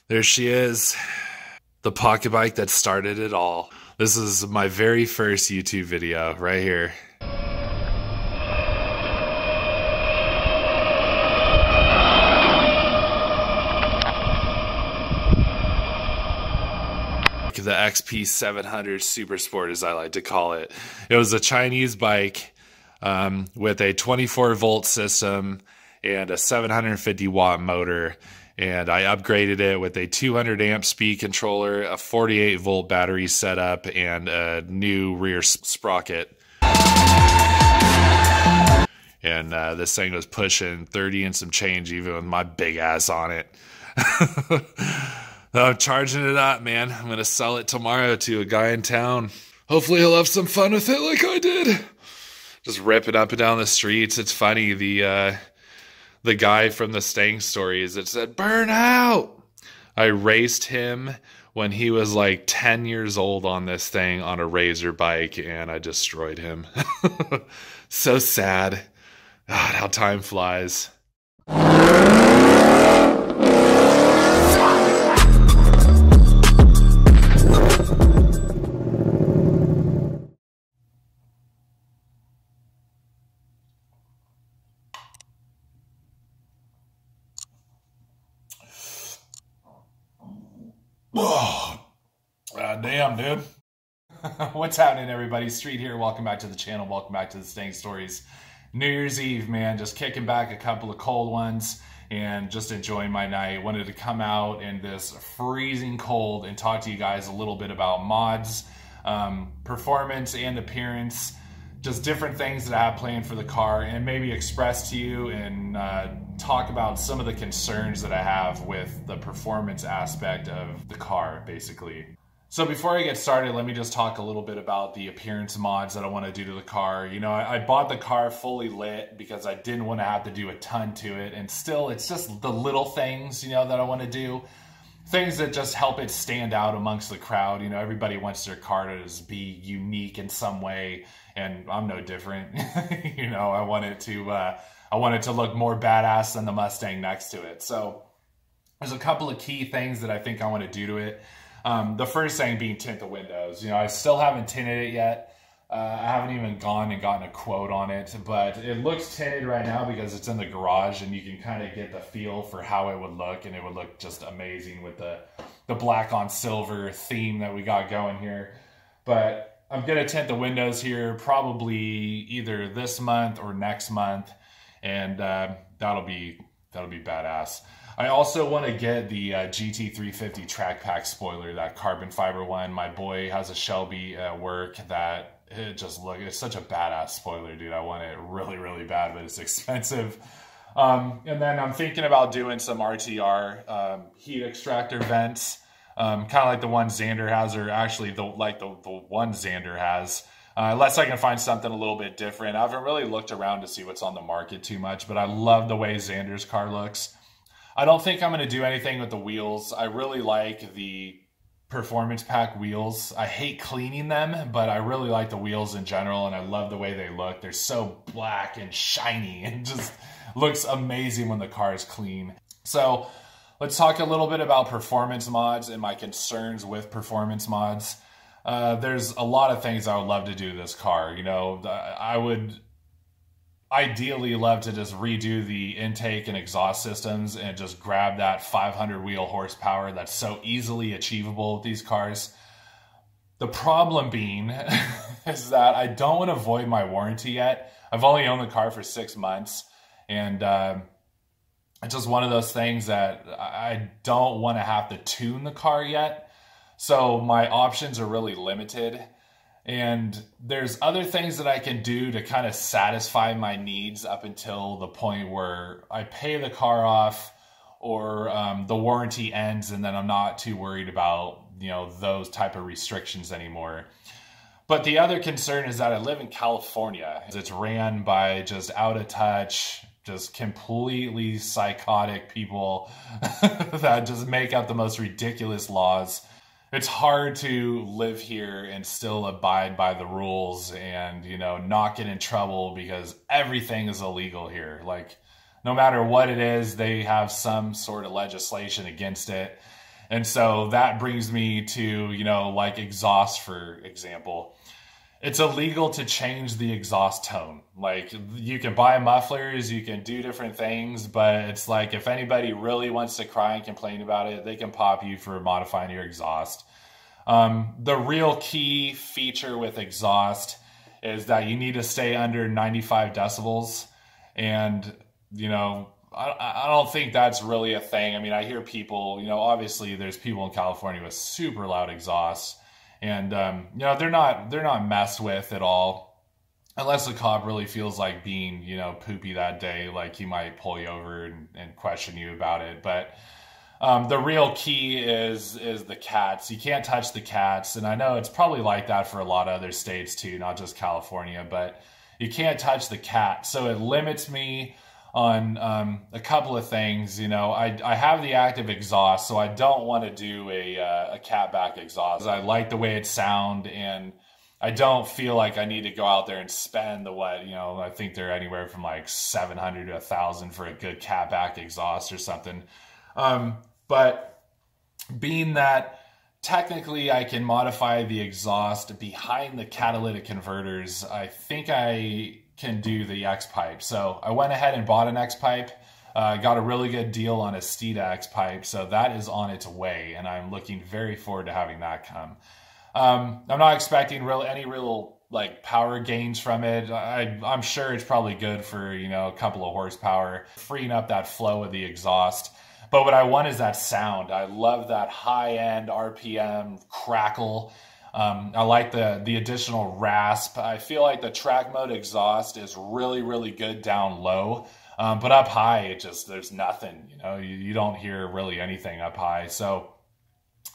There she is, the pocket bike that started it all. This is my very first YouTube video right here. The XP 700 Super Sport, as I like to call it. It was a Chinese bike with a 24 volt system and a 750 watt motor. And I upgraded it with a 200 amp speed controller, a 48 volt battery setup, and a new rear sprocket. And this thing was pushing 30 and some change even with my big ass on it. I'm charging it up, man. I'm going to sell it tomorrow to a guy in town. Hopefully he'll have some fun with it like I did. Just rip it up and down the streets. It's funny, the guy from the Stang stories that said, "Burn out." I raced him when he was like 10 years old on this thing on a razor bike, and I destroyed him. So sad. God, how time flies. Oh, damn, dude. What's happening, everybody? Street here. Welcome back to the channel. Welcome back to the Stang Stories. New Year's Eve, man. Just kicking back a couple of cold ones and just enjoying my night. Wanted to come out in this freezing cold and talk to you guys a little bit about mods, performance and appearance, just different things that I have planned for the car, and maybe express to you and talk about some of the concerns that I have with the performance aspect of the car, basically. So before I get started, let me just talk a little bit about the appearance mods that I want to do to the car. You know, I bought the car fully lit because I didn't want to have to do a ton to it, and still it's just the little things, you know, that I want to do. Things that just help it stand out amongst the crowd. You know, everybody wants their car to just be unique in some way, and I'm no different. You know, I want it to look more badass than the Mustang next to it. So there's a couple of key things that I think I want to do to it. The first thing being tint the windows. You know, I still haven't tinted it yet. I haven't even gone and gotten a quote on it, but it looks tinted right now because it's in the garage, and you can kind of get the feel for how it would look, and it would look just amazing with the black on silver theme that we got going here. But I'm gonna tint the windows here probably either this month or next month, and that'll be badass. I also want to get the GT350 track pack spoiler, that carbon fiber one. My boy has a Shelby at work that it's such a badass spoiler, dude. I want it really, really bad, but it's expensive. And then I'm thinking about doing some RTR heat extractor vents, kind of like the one Xander has, or actually the one Xander has. Unless I can find something a little bit different. I haven't really looked around to see what's on the market too much, but I love the way Xander's car looks. I don't think I'm going to do anything with the wheels. I really like the performance pack wheels. I hate cleaning them, but I really like the wheels in general, and I love the way they look. They're so black and shiny and just looks amazing when the car is clean. So let's talk a little bit about performance mods and my concerns with performance mods. There's a lot of things I would love to do to this car. You know, I would ideally love to just redo the intake and exhaust systems and just grab that 500 wheel horsepower that's so easily achievable with these cars. The problem being is that I don't want to void my warranty yet. I've only owned the car for 6 months, and it's just one of those things that I don't want to have to tune the car yet. So my options are really limited. And there's other things that I can do to kind of satisfy my needs up until the point where I pay the car off, or the warranty ends, and then I'm not too worried about, you know, those type of restrictions anymore. But the other concern is that I live in California. It's ran by just out of touch, just completely psychotic people that just make up the most ridiculous laws. It's hard to live here and still abide by the rules and, you know, not get in trouble because everything is illegal here. Like, no matter what it is, they have some sort of legislation against it. And so that brings me to, you know, like exhaust, for example. It's illegal to change the exhaust tone. Like, you can buy mufflers, you can do different things, but it's like, if anybody really wants to cry and complain about it, they can pop you for modifying your exhaust. The real key feature with exhaust is that you need to stay under 95 decibels. And, you know, I don't think that's really a thing. I mean, I hear people, you know, obviously there's people in California with super loud exhausts. And, you know, they're not messed with at all, unless the cop really feels like being, you know, poopy that day. Like, he might pull you over and question you about it. But the real key is the cats. You can't touch the cats. And I know it's probably like that for a lot of other states too, not just California, but you can't touch the cat. So it limits me on a couple of things. You know, I have the active exhaust, so I don't want to do a catback exhaust. I like the way it sounds, and I don't feel like I need to go out there and spend you know, I think they're anywhere from like $700 to $1,000 for a good catback exhaust or something. But being that technically I can modify the exhaust behind the catalytic converters, I think I can do the X-pipe. So I went ahead and bought an X-pipe, got a really good deal on a Steeda X-pipe. So that is on its way, and I'm looking very forward to having that come. I'm not expecting any real like power gains from it. I'm sure it's probably good for, you know, a couple of horsepower, freeing up that flow of the exhaust. But what I want is that sound. I love that high-end RPM crackle. I like the additional rasp. I feel like the track mode exhaust is really, really good down low. But up high, there's nothing, you know, you don't hear really anything up high. So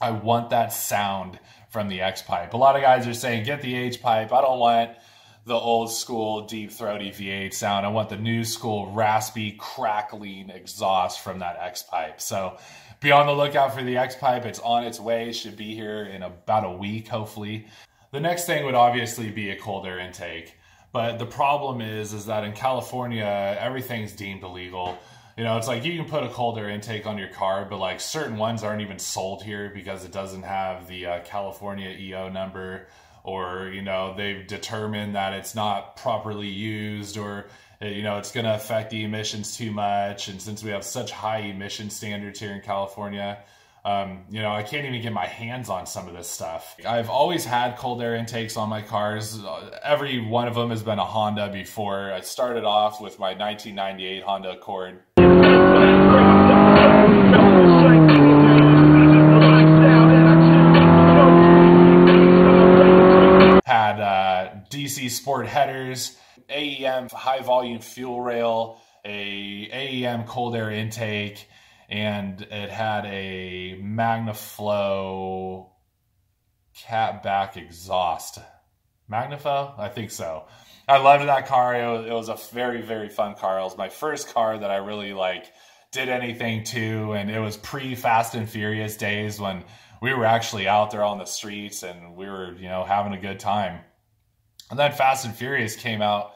I want that sound from the X-pipe. A lot of guys are saying, get the H-pipe. I don't want the old school deep throaty V8 sound. I want the new school raspy, crackling exhaust from that X-pipe. So be on the lookout for the X-pipe. It's on its way. It should be here in about a week, hopefully. The next thing would obviously be a cold air intake. But the problem is that in California, everything's deemed illegal. You know, it's like you can put a cold air intake on your car, but like certain ones aren't even sold here because it doesn't have the California EO number, or, you know, they've determined that it's not properly used, or, you know, it's going to affect the emissions too much. And since we have such high emission standards here in California, you know, I can't even get my hands on some of this stuff. I've always had cold air intakes on my cars. Every one of them has been a Honda before. I started off with my 1998 Honda Accord. Had DC sport headers, AEM high volume fuel rail, a AEM cold air intake, and it had a MagnaFlow catback exhaust. MagnaFlow? I think so. I loved that car. It was a very, very fun car. It was my first car that I really like did anything to, and it was pre-Fast and Furious days when we were actually out there on the streets and we were, you know, having a good time. And then Fast and Furious came out,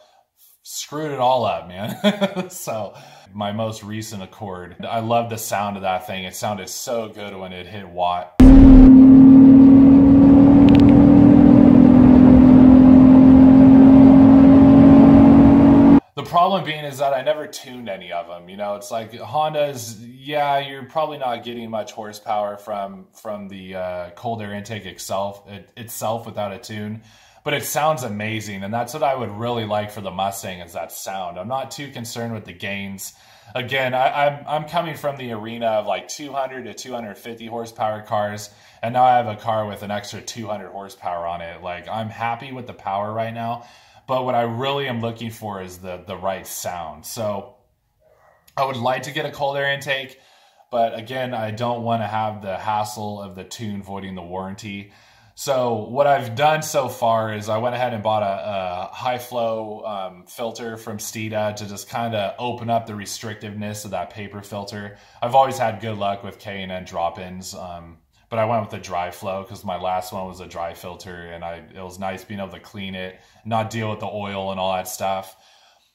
screwed it all up, man. So my most recent Accord, I love the sound of that thing. It sounded so good when it hit watt. The problem being is that I never tuned any of them. You know, it's like Hondas, yeah, you're probably not getting much horsepower from the cold air intake itself without a tune, but it sounds amazing. And that's what I would really like for the Mustang, is that sound. I'm not too concerned with the gains. Again, I'm coming from the arena of like 200 to 250 horsepower cars, and now I have a car with an extra 200 horsepower on it. Like, I'm happy with the power right now. But what I really am looking for is the right sound. So I would like to get a cold air intake, but again, I don't want to have the hassle of the tune voiding the warranty. So what I've done so far is I went ahead and bought a high flow filter from Steeda to just kind of open up the restrictiveness of that paper filter. I've always had good luck with K&N drop-ins. But I went with the dry flow because my last one was a dry filter, and it was nice being able to clean it, not deal with the oil and all that stuff.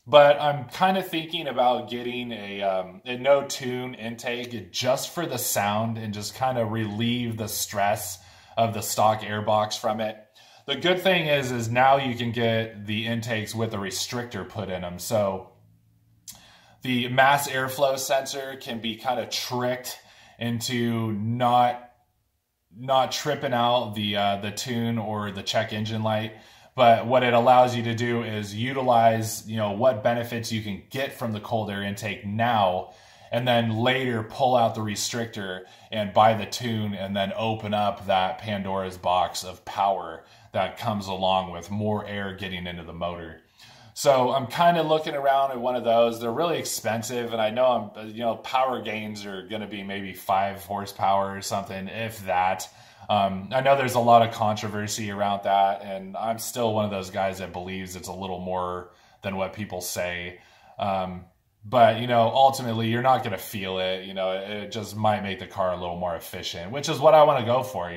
But I'm kind of thinking about getting a no tune intake just for the sound and just kind of relieve the stress of the stock airbox from it. The good thing is now you can get the intakes with a restrictor put in them. So the mass airflow sensor can be kind of tricked into not tripping out the tune or the check engine light. But what it allows you to do is utilize, what benefits you can get from the cold air intake now, and then later pull out the restrictor and buy the tune and then open up that Pandora's box of power that comes along with more air getting into the motor. So I'm kind of looking around at one of those. They're really expensive, and I know power gains are going to be maybe 5 horsepower or something, if that. I know there's a lot of controversy around that, and I'm still one of those guys that believes it's a little more than what people say. But, ultimately you're not going to feel it. It just might make the car a little more efficient, which is what I want to go for.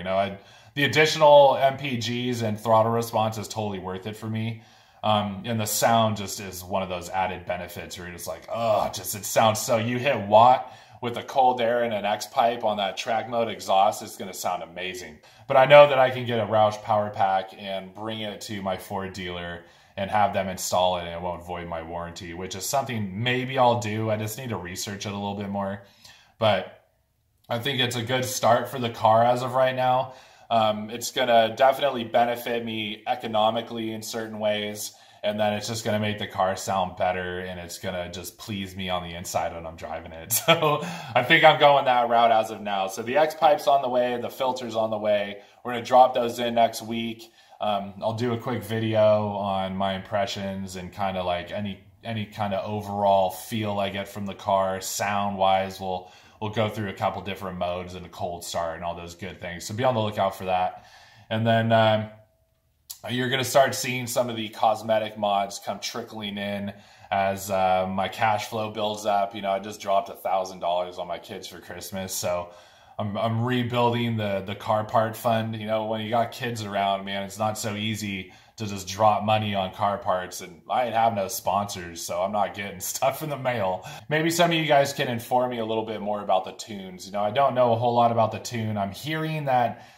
The additional MPGs and throttle response is totally worth it for me. And the sound just is one of those added benefits where you're just like, it sounds so, you hit watt with a cold air and an X pipe on that track mode exhaust, it's going to sound amazing. But I know that I can get a Roush power pack and bring it to my Ford dealer and have them install it, and it won't void my warranty, which is something maybe I'll do. I just need to research it a little bit more. But I think it's a good start for the car as of right now. It's going to definitely benefit me economically in certain ways. And then it's just going to make the car sound better, and it's going to just please me on the inside when I'm driving it. So I think I'm going that route as of now. So the X-Pipe's on the way, the filter's on the way. We're going to drop those in next week. I'll do a quick video on my impressions and kind of like any kind of overall feel I get from the car. Sound-wise, we'll go through a couple different modes and a cold start and all those good things. So be on the lookout for that. And then you're going to start seeing some of the cosmetic mods come trickling in as my cash flow builds up. I just dropped $1,000 on my kids for Christmas, so I'm rebuilding the car part fund. When you got kids around, man, it's not so easy to just drop money on car parts, and I have no sponsors, so I'm not getting stuff in the mail. Maybe some of you guys can inform me a little bit more about the tunes. I don't know a whole lot about the tune. I'm hearing that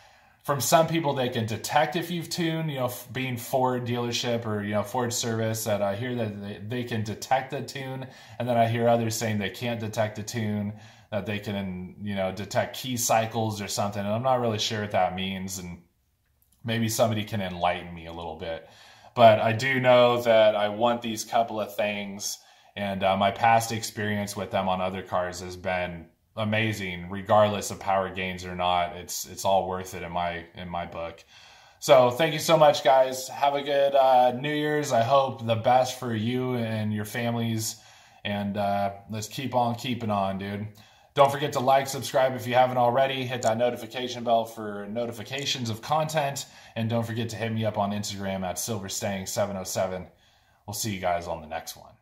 from some people, they can detect if you've tuned, being Ford dealership or, Ford service, that I hear that they can detect the tune. And then I hear others saying they can't detect the tune, that they can, detect key cycles or something. And I'm not really sure what that means. And maybe somebody can enlighten me a little bit. But I do know that I want these couple of things. And my past experience with them on other cars has been amazing, regardless of power gains or not. It's all worth it in my book. So thank you so much, guys. Have a good New Year's. I hope the best for you and your families, and let's keep on keeping on, dude. Don't forget to like, subscribe if you haven't already. Hit that notification bell for notifications of content, and don't forget to hit me up on Instagram at silverstang707. We'll see you guys on the next one.